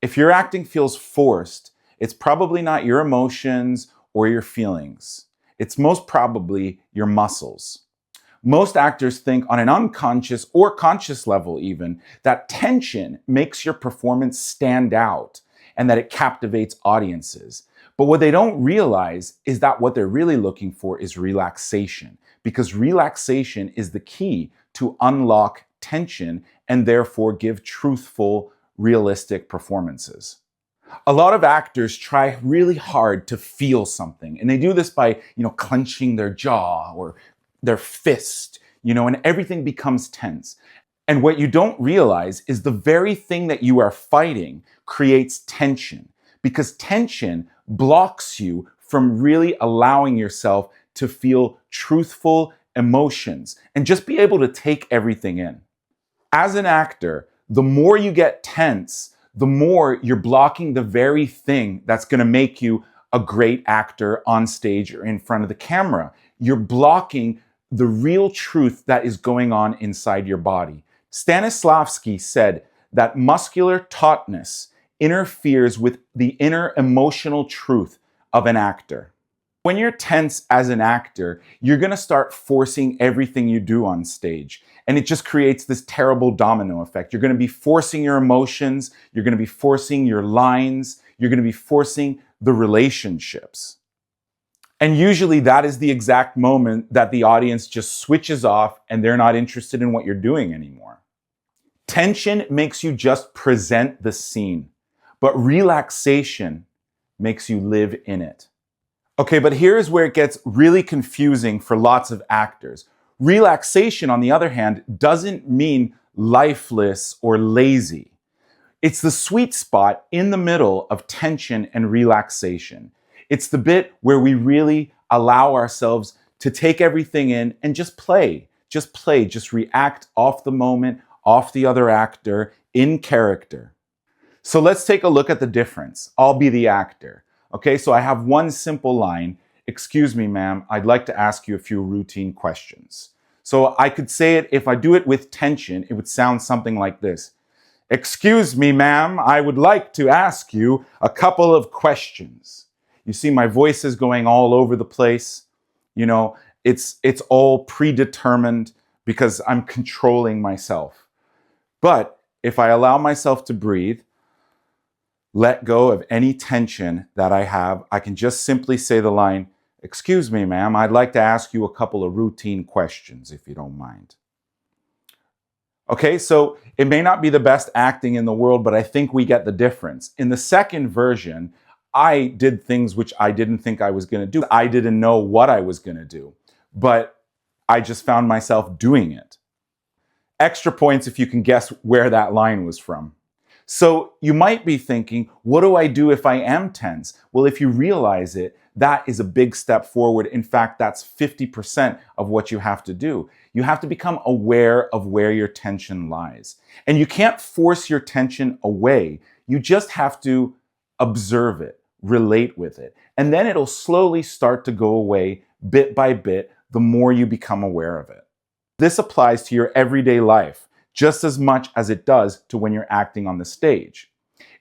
If your acting feels forced, it's probably not your emotions or your feelings. It's most probably your muscles. Most actors think on an unconscious or conscious level even that tension makes your performance stand out and that it captivates audiences. But what they don't realize is that what they're really looking for is relaxation, because relaxation is the key to unlock tension and therefore give truthful, realistic performances. A lot of actors try really hard to feel something, and they do this by, clenching their jaw or their fist, and everything becomes tense. And what you don't realize is the very thing that you are fighting creates tension, because tension blocks you from really allowing yourself to feel truthful emotions and just be able to take everything in. As an actor, the more you get tense, the more you're blocking the very thing that's going to make you a great actor on stage or in front of the camera. You're blocking the real truth that is going on inside your body. Stanislavski said that muscular tautness interferes with the inner emotional truth of an actor. When you're tense as an actor, you're going to start forcing everything you do on stage. And it just creates this terrible domino effect. You're going to be forcing your emotions. You're going to be forcing your lines. You're going to be forcing the relationships. And usually that is the exact moment that the audience just switches off and they're not interested in what you're doing anymore. Tension makes you just present the scene, but relaxation makes you live in it. Okay, but here's where it gets really confusing for lots of actors. Relaxation, on the other hand, doesn't mean lifeless or lazy. It's the sweet spot in the middle of tension and relaxation. It's the bit where we really allow ourselves to take everything in and just play, just react off the moment, off the other actor, in character. So let's take a look at the difference. I'll be the actor. Okay, so I have one simple line. Excuse me, ma'am, I'd like to ask you a few routine questions. So I could say it, if I do it with tension, it would sound something like this. Excuse me, ma'am, I would like to ask you a couple of questions. You see, my voice is going all over the place. It's all predetermined because I'm controlling myself. But if I allow myself to breathe, let go of any tension that I have, I can just simply say the line, excuse me, ma'am, I'd like to ask you a couple of routine questions, if you don't mind. Okay, so it may not be the best acting in the world, but I think we get the difference. In the second version, I did things which I didn't think I was going to do. I didn't know what I was going to do, but I just found myself doing it. Extra points if you can guess where that line was from. So you might be thinking, what do I do if I am tense? Well, if you realize it, that is a big step forward. In fact, that's 50% of what you have to do. You have to become aware of where your tension lies. And you can't force your tension away. You just have to observe it, relate with it. And then it'll slowly start to go away bit by bit the more you become aware of it. This applies to your everyday life just as much as it does to when you're acting on the stage.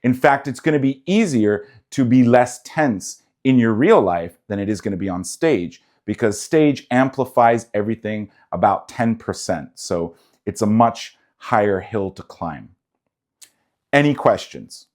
In fact, it's going to be easier to be less tense in your real life than it is going to be on stage, because stage amplifies everything about 10%. So it's a much higher hill to climb. Any questions?